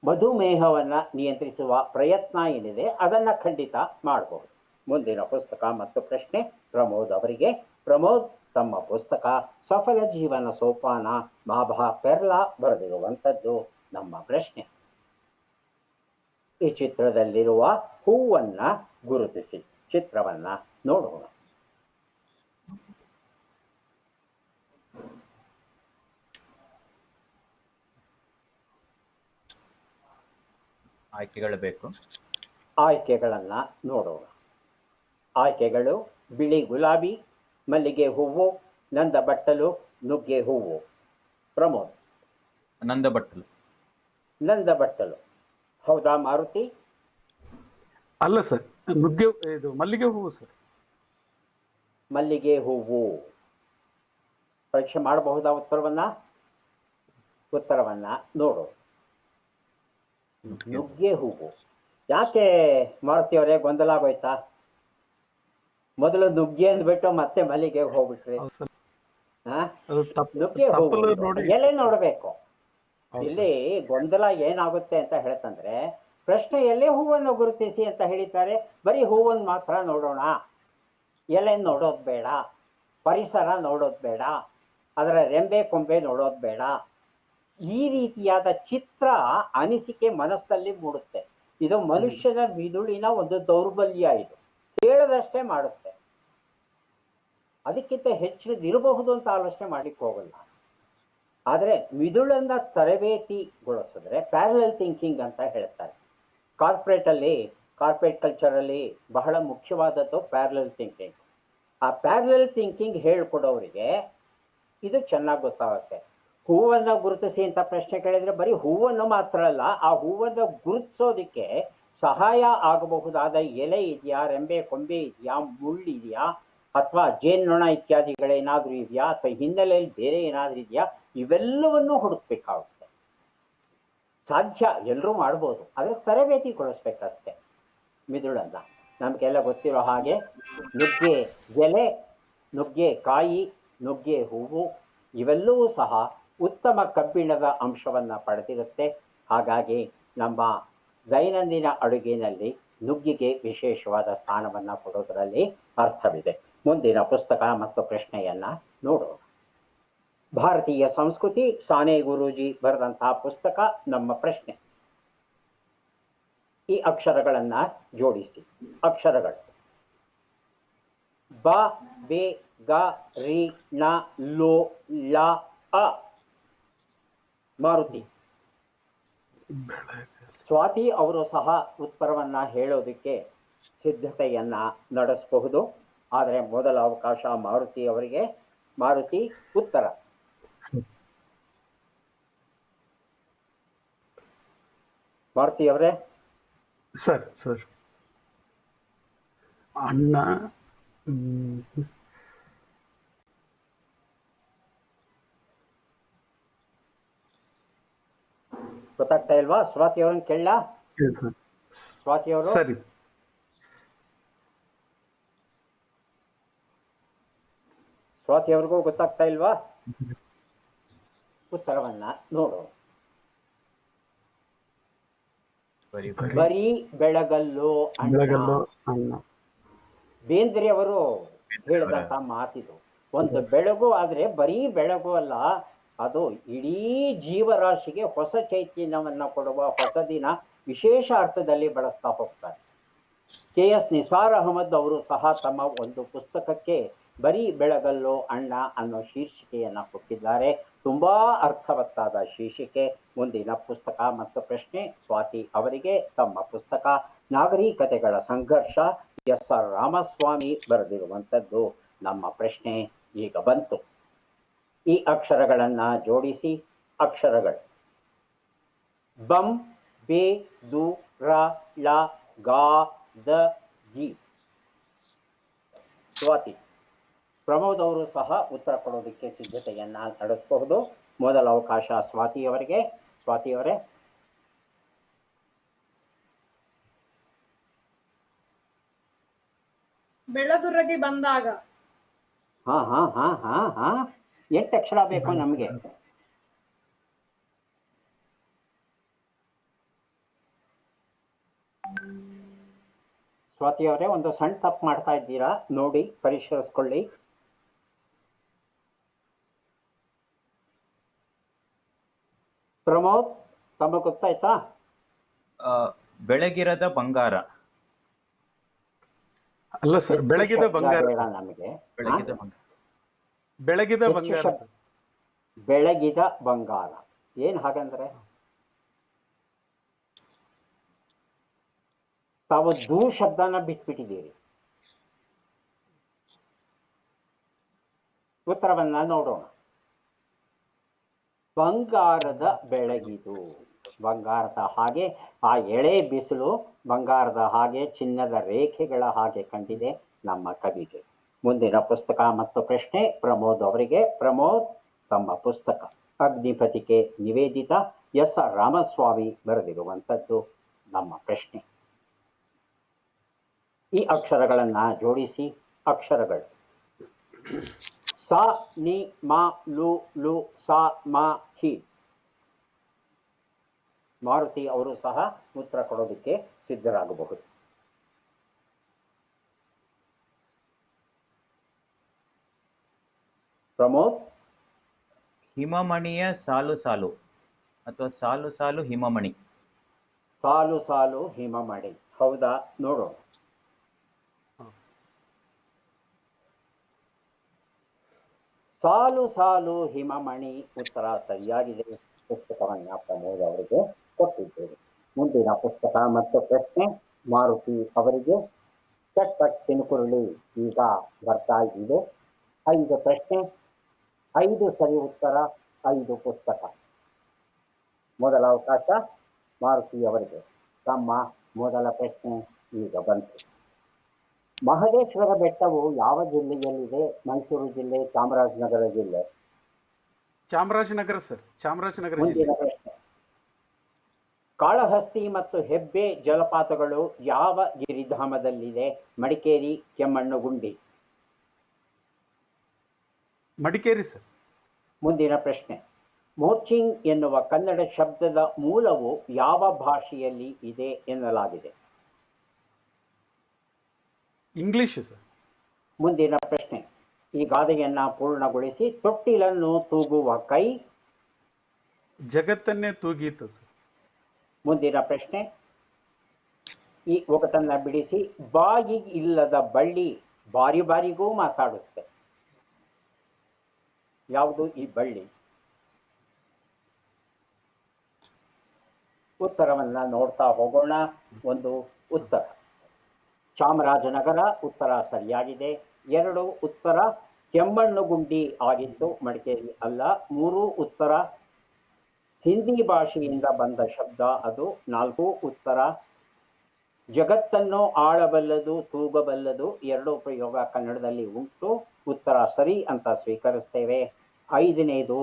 ಮಧುಮೇಹವನ್ನು ನಿಯಂತ್ರಿಸುವ ಪ್ರಯತ್ನ ಏನಿದೆ ಅದನ್ನು ಖಂಡಿತ ಮಾಡಬಹುದು. ಮುಂದಿನ ಪುಸ್ತಕ ಮತ್ತು ಪ್ರಶ್ನೆ ಪ್ರಮೋದ್ ಅವರಿಗೆ. ಪ್ರಮೋದ್ ತಮ್ಮ ಪುಸ್ತಕ ಸಫಲ ಜೀವನ ಸೋಪಾನ, ಬಾಬಾ ಪೆರ್ಲಾ ಬರೆದಿರುವಂಥದ್ದು. ನಮ್ಮ ಪ್ರಶ್ನೆ, ಈ ಚಿತ್ರದಲ್ಲಿರುವ ಹೂವನ್ನು ಗುರುತಿಸಿ. ಚಿತ್ರವನ್ನು ನೋಡೋಣ. ಆಯ್ಕೆಗಳು ಬೇಕು. ಆಯ್ಕೆಗಳನ್ನು ನೋಡೋಣ. ಆಯ್ಕೆಗಳು: ಬಿಳಿ ಗುಲಾಬಿ, ಮಲ್ಲಿಗೆ ಹೂವು, ನಂದ ಬಟ್ಟಲು, ನುಗ್ಗೆ ಹೂವು. ಪ್ರಮೋದ್. ನಂದ ಬಟ್ಟಲು. ನಂದ ಬಟ್ಟಲು ಹೌದಾ ಮಾರುತಿ? ಅಲ್ಲ ಸರ್, ಇದು ಮಲ್ಲಿಗೆ ಹೂವು ಸರ್. ಮಲ್ಲಿಗೆ ಹೂವು. ಪರೀಕ್ಷೆ ಮಾಡಬಹುದಾ ಉತ್ತರವನ್ನು ನೋಡು. ನುಗ್ಗೆ ಹೂವು. ಯಾಕೆ ಮಾರುತಿಯವರೇ ಗೊಂದಲ ಆಗೋಯ್ತಾ? ಮೊದಲು ನುಗ್ಗೆ ಅಂದ್ಬಿಟ್ಟು ಮತ್ತೆ ಮಲ್ಲಿಗೆ ಹೋಗ್ಬಿಟ್ರಿ. ನುಗ್ಗೆ ಹೂವು ಎಲೆ ನೋಡಬೇಕು. ಇಲ್ಲಿ ಗೊಂದಲ ಏನಾಗುತ್ತೆ ಅಂತ ಹೇಳ್ತಂದ್ರೆ, ಪ್ರಶ್ನೆಯಲ್ಲೇ ಹೂವನ್ನು ಗುರುತಿಸಿ ಅಂತ ಹೇಳಿದ್ದಾರೆ. ಬರೀ ಹೂವನ್ನು ಮಾತ್ರ ನೋಡೋಣ, ಎಲೆ ನೋಡೋದು ಬೇಡ, ಪರಿಸರ ನೋಡೋದು ಬೇಡ, ಅದರ ರೆಂಬೆ ಕೊಂಬೆ ನೋಡೋದು ಬೇಡ. ಈ ರೀತಿಯಾದ ಚಿತ್ರ ಅನಿಸಿಕೆ ಮನಸ್ಸಲ್ಲಿ ಮೂಡುತ್ತೆ. ಇದು ಮನುಷ್ಯನ ಮಿದುಳಿನ ಒಂದು ದೌರ್ಬಲ್ಯ. ಇದು ಕೇಳದಷ್ಟೇ ಮಾಡುತ್ತೆ, ಅದಕ್ಕಿಂತ ಹೆಚ್ಚಿನದಿರಬಹುದು ಅಂತ ಆಲೋಚನೆ ಮಾಡಲಿಕ್ಕೆ ಹೋಗಲ್ಲ. ಆದರೆ ಮಿದುಳನ್ನು ತರಬೇತಿಗೊಳಿಸಿದ್ರೆ ಪ್ಯಾರಲಲ್ ಥಿಂಕಿಂಗ್ ಅಂತ ಹೇಳ್ತಾರೆ. ಕಾರ್ಪೊರೇಟ್ ಕಲ್ಚರಲ್ಲಿ ಬಹಳ ಮುಖ್ಯವಾದದ್ದು ಪ್ಯಾರಲಲ್ ಥಿಂಕಿಂಗ್. ಆ ಪ್ಯಾರಲಲ್ ಥಿಂಕಿಂಗ್ ಹೇಳ್ಕೊಡೋರಿಗೆ ಇದು ಚೆನ್ನಾಗಿ ಗೊತ್ತಾಗುತ್ತೆ. ಹೂವನ್ನು ಗುರುತಿಸಿ ಅಂತ ಪ್ರಶ್ನೆ ಕೇಳಿದರೆ ಬರೀ ಹೂವನ್ನು ಮಾತ್ರ ಅಲ್ಲ, ಆ ಹೂವನ್ನು ಗುರುತಿಸೋದಕ್ಕೆ ಸಹಾಯ ಆಗಬಹುದಾದ ಎಲೆ ಇದೆಯಾ, ರೆಂಬೆ ಕೊಂಬೆ ಇದೆಯಾ, ಮುಳ್ಳಿದೆಯಾ, ಅಥವಾ ಜೇನ್ನೊಣ ಇತ್ಯಾದಿಗಳೇನಾದರೂ ಇದೆಯಾ, ಅಥವಾ ಹಿನ್ನೆಲೆಯಲ್ಲಿ ಬೇರೆ ಏನಾದರೂ ಇದೆಯಾ, ಇವೆಲ್ಲವನ್ನೂ ಹುಡುಕ್ಬೇಕಾಗುತ್ತೆ. ಸಾಧ್ಯ, ಎಲ್ಲರೂ ಮಾಡ್ಬೋದು, ಆದರೆ ತರಬೇತಿಗೊಳಿಸ್ಬೇಕಷ್ಟೆ ಮಿದುಳನ್ನು. ನಮಗೆಲ್ಲ ಗೊತ್ತಿರೋ ಹಾಗೆ ನುಗ್ಗೆ ಎಲೆ, ನುಗ್ಗೆ ಕಾಯಿ, ನುಗ್ಗೆ ಹೂವು ಇವೆಲ್ಲವೂ ಸಹ ಉತ್ತಮ ಕಬ್ಬಿಣದ ಅಂಶವನ್ನು ಪಡೆದಿರುತ್ತೆ. ಹಾಗಾಗಿ ನಮ್ಮ ದೈನಂದಿನ ಅಡುಗೆಯಲ್ಲಿ ನುಗ್ಗಿಗೆ ವಿಶೇಷವಾದ ಸ್ಥಾನವನ್ನು ಕೊಡೋದರಲ್ಲಿ ಅರ್ಥವಿದೆ. ಮುಂದಿನ ಪುಸ್ತಕ ಮತ್ತು ಪ್ರಶ್ನೆಯನ್ನು ನೋಡೋಣ. ಭಾರತೀಯ ಸಂಸ್ಕೃತಿ, ಸಾನೆ ಗುರೂಜಿ ಬರೆದಂತಹ ಪುಸ್ತಕ. ನಮ್ಮ ಪ್ರಶ್ನೆ, ಈ ಅಕ್ಷರಗಳನ್ನು ಜೋಡಿಸಿ. ಅಕ್ಷರಗಳು: ಬ, ಬೆ, ಗ, ರಿ, ನ, ಲೋ, ಲ, ಅ. ಮಾರುತಿ. ಸ್ವಾತಿ ಅವರು ಸಹ ಉತ್ತರವನ್ನು ಹೇಳೋದಕ್ಕೆ ಸಿದ್ಧತೆಯನ್ನು ನಡೆಸಬಹುದು, ಆದರೆ ಮೊದಲ ಅವಕಾಶ ಮಾರುತಿ ಅವರಿಗೆ. ಮಾರುತಿ, ಉತ್ತರ. ಮಾರುತಿ ಅವರೇ. ಸರ್ ಅನ್ನ. ಗೊತ್ತಾಗ್ತಾ ಇಲ್ವಾ? ಸ್ವಾತಿ ಅವ್ರನ್ನ ಕೇಳ. ಸ್ವಾತಿ ಅವರು. ಸರಿ. ಸ್ವಾತಿ ಅವ್ರಿಗೂ ಗೊತ್ತಾಗ್ತಾ ಇಲ್ವಾ? ಉತ್ತರವನ್ನ ನೋಡು. ಬರೀ ಬೆಳಗಲ್ಲು ಅಣ್ಣ. ಬೇಂದ್ರೆ ಅವರು ಹೇಳಿದಂತ ಮಾತಿದು. ಒಂದು ಬೆಳಗು, ಆದ್ರೆ ಬರೀ ಬೆಳಗು ಅಲ್ಲ, ಅದು ಇಡೀ ಜೀವರಾಶಿಗೆ ಹೊಸ ಚೈತನ್ಯವನ್ನು ಕೊಡುವ ಹೊಸ ದಿನ, ವಿಶೇಷ ಅರ್ಥದಲ್ಲಿ ಬಳಸ್ತಾ ಹೋಗ್ತಾರೆ. KS ನಿಸಾರ್ ಅಹಮದ್ ಅವರು ಸಹ ತಮ್ಮ ಒಂದು ಪುಸ್ತಕಕ್ಕೆ ಬರೀ ಬೆಳಗಲ್ಲು ಅಣ್ಣ ಅನ್ನೋ ಶೀರ್ಷಿಕೆಯನ್ನು ಕೊಟ್ಟಿದ್ದಾರೆ. ತುಂಬಾ ಅರ್ಥವತ್ತಾದ ಶೀರ್ಷಿಕೆ. ಮುಂದಿನ ಪುಸ್ತಕ ಮತ್ತು ಪ್ರಶ್ನೆ ಸ್ವಾತಿ ಅವರಿಗೆ. ತಮ್ಮ ಪುಸ್ತಕ ನಾಗರಿಕತೆಗಳ ಸಂಘರ್ಷ, SR ರಾಮಸ್ವಾಮಿ ಬರೆದಿರುವಂಥದ್ದು. ನಮ್ಮ ಪ್ರಶ್ನೆ, ಈಗ ಬಂತು. ಈ ಅಕ್ಷರಗಳನ್ನು ಜೋಡಿಸಿ ಅಕ್ಷರಗಳು ಬಂ, ಬೆ, ದು, ರ, ಳ, ಗ, ದ, ಗಿ. ಸ್ವಾತಿ, ಪ್ರಮೋದ್ ಅವರು ಸಹ ಉತ್ತರ ಕೊಡೋದಕ್ಕೆ ಸಿದ್ಧತೆಯನ್ನ ನಡೆಸಬಹುದು. ಮೊದಲ ಅವಕಾಶ ಸ್ವಾತಿಯವರಿಗೆ. ಸ್ವಾತಿಯವರೇ, ಬೆಳದುರಗಿ ಬಂದಾಗ. ಹಾ ಹಾ ಹಾ ಹಾ ಹಾ 8 ಅಕ್ಷರ ಬೇಕು ನಮಗೆ. ಸ್ವಾತಿಯವರೇ, ಒಂದು ಸಣ್ಣ ತಪ್ಪು ಮಾಡ್ತಾ ಇದ್ದೀರಾ, ನೋಡಿ ಪರಿಶೀಲಿಸ್ಕೊಳ್ಳಿ. ಪ್ರಮೋದ್, ತಮಗೆ ಗೊತ್ತಾಯ್ತಾ? ಬೆಳಗಿರದ ಬಂಗಾರ. ಅಲ್ಲ ಸರ್, ಹೆಚ್ಚು ಬೆಳಗಿದ ಶಬ್ದ ಬಂಗಾರ. ಬೇಡ ನಮಗೆ. ಬೆಳಗಿದ ಬಂಗಾರ. ಬೆಳಗಿದ ಹೆಚ್ಚು ಬಂಗಾರ ಶಬ್ದ. ಸರ್. ಬೆಳಗಿದ ಬಂಗಾರ ಏನ್ ಹಾಗಂದ್ರೆ? ತಾವು ದೂ ಶಬ್ದನ ಬಿಟ್ಬಿಟ್ಟಿದ್ದೀರಿ. ಉತ್ತರವನ್ನ ನೋಡೋಣ. ಬಂಗಾರದ ಬೆಳಗಿದು. ಬಂಗಾರದ ಹಾಗೆ ಆ ಎಳೆ ಬಿಸಿಲು ಬಂಗಾರದ ಹಾಗೆ ಚಿನ್ನದ ರೇಖೆಗಳ ಹಾಗೆ ಕಂಡಿದೆ ನಮ್ಮ ಕವಿಗೆ. ಮುಂದಿನ ಪುಸ್ತಕ ಮತ್ತು ಪ್ರಶ್ನೆ ಪ್ರಮೋದ್ ಅವರಿಗೆ. ಪ್ರಮೋದ್, ತಮ್ಮ ಪುಸ್ತಕ ಅಗ್ನಿಪಥಿಕೆ ನಿವೇದಿತ, ಎಸ್ ಆರ್ ರಾಮಸ್ವಾಮಿ ಬರೆದಿರುವಂಥದ್ದು ನಮ್ಮ ಪ್ರಶ್ನೆ. ಈ ಅಕ್ಷರಗಳನ್ನ ಜೋಡಿಸಿ ಅಕ್ಷರಗಳು ಸ, ನಿ, ಮ, ಲು, ಲು, ಸ, ಮ, ಹಿ. ಮಾರುತಿ ಅವರು ಸಹ ಉತ್ತರ ಕೊಡೋದಕ್ಕೆ ಸಿದ್ಧರಾಗಬಹುದು. ಪ್ರಮೋದ್, ಹಿಮಮಣಿಯ ಸಾಲು ಸಾಲು ಅಥವಾ ಸಾಲು ಸಾಲು ಹಿಮಮಣಿ. ಸಾಲು ಸಾಲು ಹಿಮಮಣಿ ಹೌದಾ? ನೋಡೋಣ. ಸಾಲು ಸಾಲು ಹಿಮಮಣಿ ಉತ್ತರ ಸರಿಯಾಗಿದೆ. ಪುಸ್ತಕವನ್ನ ಪ್ರಮೋದ್ ಅವರಿಗೆ ಕೊಟ್ಟಿದ್ದೇವೆ. ಮುಂದಿನ ಪುಸ್ತಕ ಮತ್ತು ಪ್ರಶ್ನೆ ಮಾರುತಿ ಅವರಿಗೆ. ಚಟ್ ಪಟ್ ತಿನ್ಕುರುಳಿ ಈಗ ಬರ್ತಾ ಇದೆ. 5 ಪ್ರಶ್ನೆ, 5 ಸರಿ ಉತ್ತರ, 5 ಪುಸ್ತಕ. ಮೊದಲ ಅವಕಾಶ ಮಾರುತಿ ಅವರಿಗೆ. ತಮ್ಮ ಮೊದಲ ಪ್ರಶ್ನೆ ಈಗ ಬಂತು. ಮಹದೇಶ್ವರ ಬೆಟ್ಟವು ಯಾವ ಜಿಲ್ಲೆಯಲ್ಲಿದೆ? ಮೈಸೂರು ಜಿಲ್ಲೆ, ಚಾಮರಾಜನಗರ ಜಿಲ್ಲೆ? ಚಾಮರಾಜನಗರ ಸರ್, ಚಾಮರಾಜನಗರ ಜಿಲ್ಲೆ. ಮುಂದಿನ ಪ್ರಶ್ನೆ, ಕಾಳಹಸ್ತಿ ಮತ್ತು ಹೆಬ್ಬೆ ಜಲಪಾತಗಳು ಯಾವ ಗಿರಿಧಾಮದಲ್ಲಿದೆ? ಮಡಿಕೇರಿ, ಕೆಮ್ಮಣ್ಣುಗುಂಡಿ? ಮಡಿಕೇರಿ ಸರ್. ಮುಂದಿನ ಪ್ರಶ್ನೆ, ಮೋರ್ಚಿಂಗ್ ಎನ್ನುವ ಕನ್ನಡ ಶಬ್ದದ ಮೂಲವು ಯಾವ ಭಾಷೆಯಲ್ಲಿ ಇದೆ ಎನ್ನಲಾಗಿದೆ? English sir. ಮುಂದಿನ ಪ್ರಶ್ನೆ, ಈ ಗಾದೆಯನ್ನ ಪೂರ್ಣಗೊಳಿಸಿ. ತೊಟ್ಟಿಲನ್ನು ತೂಗುವ ಕೈ ಜಗತ್ತನ್ನೇ ತೂಗೀತು ಸರ್. ಮುಂದಿನ ಪ್ರಶ್ನೆ, ಈ ಒಗಟನ್ನ ಬಿಡಿಸಿ. ಬಾಯಿ ಇಲ್ಲದ ಬಳ್ಳಿ ಬಾರಿ ಬಾರಿಗೂ ಮಾತಾಡುತ್ತೆ. ಯಾವುದು ಈ ಬಳ್ಳಿ? ಉತ್ತರವನ್ನ ನೋಡ್ತಾ ಹೋಗೋಣ. ಒಂದು ಉತ್ತರ ಚಾಮರಾಜನಗರ, ಉತ್ತರ ಸರಿಯಾಗಿದೆ. 2 ಉತ್ತರ ಕೆಮ್ಮಣ್ಣುಗುಂಡಿ ಆಗಿತ್ತು, ಮಡಿಕೇರಿ ಅಲ್ಲ. 3 ಉತ್ತರ ಹಿಂದಿ ಭಾಷೆಯಿಂದ ಬಂದ ಶಬ್ದ ಅದು. 4 ಉತ್ತರ ಜಗತ್ತನ್ನು ಆಳಬಲ್ಲದು, ತೂಗಬಲ್ಲದು. 2 ಪ್ರಯೋಗ ಕನ್ನಡದಲ್ಲಿ ಉಂಟು. ಉತ್ತರ ಸರಿ ಅಂತ ಸ್ವೀಕರಿಸ್ತೇವೆ. 5ನೇದು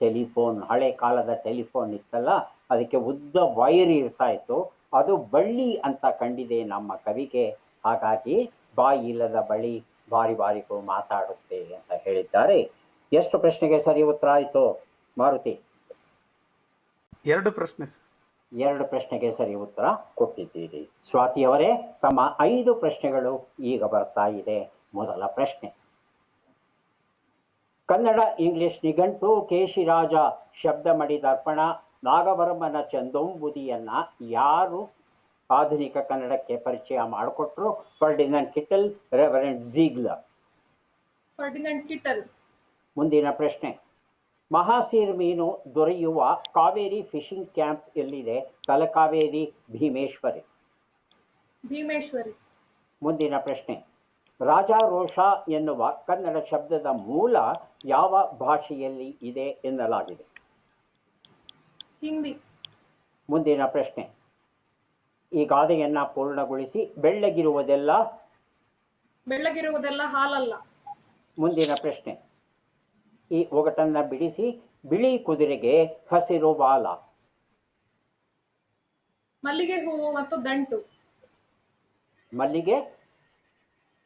ಟೆಲಿಫೋನ್. ಹಳೆ ಕಾಲದ ಟೆಲಿಫೋನ್ ಇತ್ತಲ್ಲ, ಅದಕ್ಕೆ ಉದ್ದ ವೈರ್ ಇರ್ತಾ ಇತ್ತು, ಅದು ಬಳ್ಳಿ ಅಂತ ಕಂಡಿದೆ ನಮ್ಮ ಕವಿಗೆ. ಹಾಗಾಗಿ ಬಾಯಿ ಇಲ್ಲದ ಬಳ್ಳಿ ಬಾರಿ ಬಾರಿಗೂ ಮಾತಾಡುತ್ತೆ ಅಂತ ಹೇಳಿದ್ದಾರೆ. ಎಷ್ಟು ಪ್ರಶ್ನೆಗೆ ಸರಿ ಉತ್ತರ ಆಯಿತು ಮಾರುತಿ? 2 ಪ್ರಶ್ನೆ ಸರ್. 2 ಪ್ರಶ್ನೆಗೆ ಸರಿ ಉತ್ತರ ಕೊಟ್ಟಿದ್ದೀರಿ. ಸ್ವಾತಿಯವರೇ, ತಮ್ಮ 5 ಪ್ರಶ್ನೆಗಳು ಈಗ ಬರ್ತಾ ಇದೆ. ಮೊದಲ ಪ್ರಶ್ನೆ, ಕನ್ನಡ ಇಂಗ್ಲಿಷ್ ನಿಘಂಟು ಕೇಶಿರಾಜ ಶಬ್ದಮಡಿ ದರ್ಪಣ ನಾಗವರ್ಮನ ಚಂದೋಂಬುದಿಯನ್ನ ಯಾರು ಆಧುನಿಕ ಕನ್ನಡಕ್ಕೆ ಪರಿಚಯ ಮಾಡಿಕೊಟ್ರು? ಫರ್ಡಿನಂಡ್ ಕಿಟಲ್, ರೆವರೆಂಡ್ ಝೀಗ್ಲರ್? ಫರ್ಡಿನಂಡ್ ಕಿಟಲ್. ಮುಂದಿನ ಪ್ರಶ್ನೆ, ಮಹಾಸೀರ್ ಮೀನು ದೊರೆಯುವ ಕಾವೇರಿ ಫಿಶಿಂಗ್ ಕ್ಯಾಂಪ್ ಎಲ್ಲಿದೆ? ತಲಕಾವೇರಿ, ಭೀಮೇಶ್ವರಿ? ಭೀಮೇಶ್ವರಿ. ಮುಂದಿನ ಪ್ರಶ್ನೆ, ರಾಜಾರೋಷ ಎನ್ನುವ ಕನ್ನಡ ಶಬ್ದದ ಮೂಲ ಯಾವ ಭಾಷೆಯಲ್ಲಿ ಇದೆ ಎನ್ನಲಾಗಿದೆ? ಹಿಂದಿ. ಮುಂದಿನ ಪ್ರಶ್ನೆ. ಈ ಗಾದೆಯನ್ನ ಪೂರ್ಣಗೊಳಿಸಿ. ಬೆಳ್ಳಗಿರುವುದೆಲ್ಲ ಬೆಳ್ಳಗಿರುವುದೆಲ್ಲ ಹಾಲಲ್ಲ. ಮುಂದಿನ ಪ್ರಶ್ನೆ. ಈ ಒಗಟನ್ನ ಬಿಡಿಸಿ. ಬಿಳಿ ಕುದುರೆಗೆ ಹಸಿರು ಬಾಲ. ಮಲ್ಲಿಗೆ ಹೂವು ಮತ್ತು ದಂಟು. ಮಲ್ಲಿಗೆ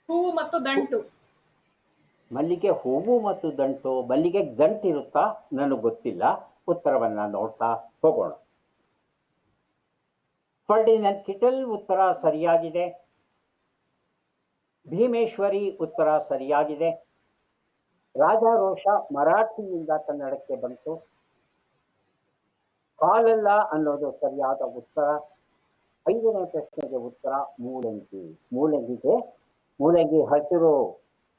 ಹೂವು ಮತ್ತು ದಂಟು. ಮಲ್ಲಿಗೆ ಹೂವು ಮತ್ತು ದಂಟು. ಮಲ್ಲಿಗೆ ದಂಟಿರುತ್ತಾ? ನನಗೆ ಗೊತ್ತಿಲ್ಲ. ಉತ್ತರವನ್ನ ನೋಡ್ತಾ ಹೋಗೋಣ. ಫರ್ಡಿನಂಡ್ ಕಿಟಲ್ ಉತ್ತರ ಸರಿಯಾಗಿದೆ. ಭೀಮೇಶ್ವರಿ ಉತ್ತರ ಸರಿಯಾಗಿದೆ. ರಾಜಾರೋಷ ಮರಾಠಿಯಿಂದ ಕನ್ನಡಕ್ಕೆ ಬಂತು. ಹಾಲಲ್ಲ ಅನ್ನೋದು ಸರಿಯಾದ ಉತ್ತರ. 5ನೇ ಪ್ರಶ್ನೆಗೆ ಉತ್ತರ ಮೂಲಂಗಿ. ಮೂಲಂಗಿ ಹಸಿರು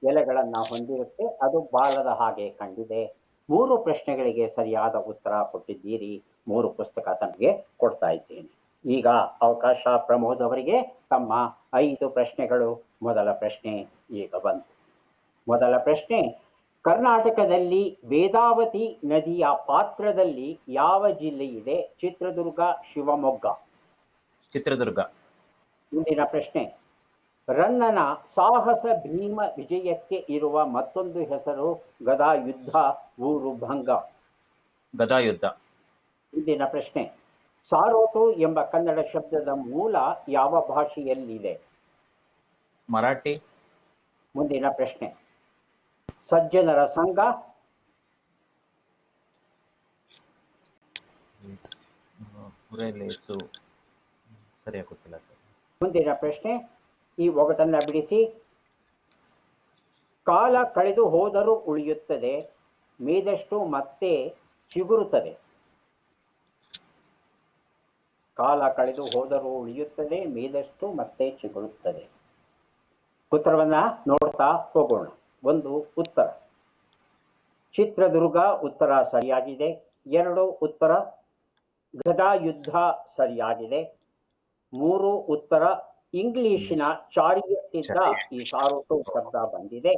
ಎಲೆಗಳನ್ನು ಹೊಂದಿರುತ್ತೆ. ಅದು ಬಾಲದ ಹಾಗೆ ಕಂಡಿದೆ. 3 ಪ್ರಶ್ನೆಗಳಿಗೆ ಸರಿಯಾದ ಉತ್ತರ ಕೊಟ್ಟಿದ್ದೀರಿ. 3 ಪುಸ್ತಕ ತಮಗೆ ಕೊಡ್ತಾ ಇದ್ದೇನೆ. ಈಗ ಅವಕಾಶ ಪ್ರಮೋದ್ ಅವರಿಗೆ. ತಮ್ಮ 5 ಪ್ರಶ್ನೆಗಳು. ಮೊದಲ ಪ್ರಶ್ನೆ ಈಗ ಬಂತು. ಮೊದಲ ಪ್ರಶ್ನೆ. ಕರ್ನಾಟಕದಲ್ಲಿ ವೇದಾವತಿ ನದಿಯ ಪಾತ್ರದಲ್ಲಿ ಯಾವ ಜಿಲ್ಲೆ ಇದೆ? ಚಿತ್ರದುರ್ಗ, ಶಿವಮೊಗ್ಗ? ಚಿತ್ರದುರ್ಗ. ಮುಂದಿನ ಪ್ರಶ್ನೆ. ರನ್ನನ ಸಾಹಸ ಭೀಮ ವಿಜಯಕ್ಕೆ ಇರುವ ಮತ್ತೊಂದು ಹೆಸರು ಗದಾಯುದ್ಧ, ಊರು ಭಂಗ? ಗದಾಯುದ್ಧ. ಮುಂದಿನ ಪ್ರಶ್ನೆ. ಸಾರೋಟು ಎಂಬ ಕನ್ನಡ ಶಬ್ದದ ಮೂಲ ಯಾವ ಭಾಷೆಯಲ್ಲಿದೆ? ಮರಾಠಿ. ಮುಂದಿನ ಪ್ರಶ್ನೆ. ಸಜ್ಜನರ ಸಂಘ? ಸರಿಯಾಗಿ ಗೊತ್ತಿಲ್ಲ ಸರ್. ಮುಂದಿನ ಪ್ರಶ್ನೆ. ಈ ಒಗಟನ್ನ ಬಿಡಿಸಿ. ಕಾಲ ಕಳೆದು ಹೋದರೂ ಉಳಿಯುತ್ತದೆ, ಮೇದಷ್ಟು ಮತ್ತೆ ಚಿಗುರುತ್ತದೆ. ಕಾಲ ಕಳೆದು ಹೋದರೂ ಉಳಿಯುತ್ತದೆ, ಮೇದಷ್ಟು ಮತ್ತೆ ಚಿಗುರುತ್ತದೆ. ಉತ್ತರವನ್ನ ನೋಡ್ತಾ ಹೋಗೋಣ. 1 ಉತ್ತರ ಚಿತ್ರದುರ್ಗ ಉತ್ತರ ಸರಿಯಾಗಿದೆ. 2 ಉತ್ತರ ಗದಾಯುದ್ಧ ಸರಿಯಾಗಿದೆ. 3 ಉತ್ತರ ಇಂಗ್ಲಿಶಿನ ಚಾರಿಯಟ್ಟಿದ್ದ ಈ ಸಾರೋಟು ಶಬ್ದ ಬಂದಿದೆ.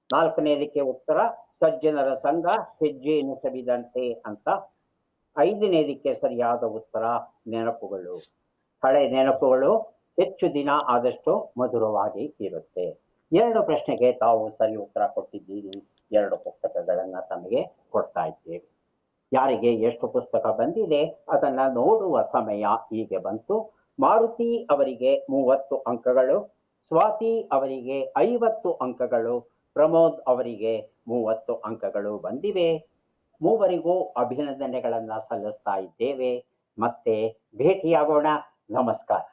4ನೇದಕ್ಕೆ ಉತ್ತರ ಸಜ್ಜನರ ಸಂಘ, ಹೆಜ್ಜೆ ನುಸಬಿದಂತೆ ಅಂತ. 5ನೇದಕ್ಕೆ ಸರಿಯಾದ ಉತ್ತರ ನೆನಪುಗಳು. ಹಳೆ ನೆನಪುಗಳು ಹೆಚ್ಚು ದಿನ ಆದಷ್ಟು ಮಧುರವಾಗಿ ಇರುತ್ತೆ. 2 ಪ್ರಶ್ನೆಗೆ ತಾವು ಸರಿ ಉತ್ತರ ಕೊಟ್ಟಿದ್ದೀರಿ. 2 ಪುಸ್ತಕಗಳನ್ನ ತಮಗೆ ಕೊಡ್ತಾ ಇದ್ದೇವೆ. ಯಾರಿಗೆ ಎಷ್ಟು ಪುಸ್ತಕ ಬಂದಿದೆ ಅದನ್ನ ನೋಡುವ ಸಮಯ ಹೀಗೆ ಬಂತು. ಮಾರುತಿ ಅವರಿಗೆ 30 ಅಂಕಗಳು, ಸ್ವಾತಿ ಅವರಿಗೆ 50 ಅಂಕಗಳು, ಪ್ರಮೋದ್ ಅವರಿಗೆ 30 ಅಂಕಗಳು ಬಂದಿವೆ. ಮೂವರಿಗೂ ಅಭಿನಂದನೆಗಳನ್ನ ಸಲ್ಲಿಸ್ತಾ ಇದ್ದೇವೆ. ಮತ್ತೆ ಭೇಟಿಯಾಗೋಣ. ನಮಸ್ಕಾರ.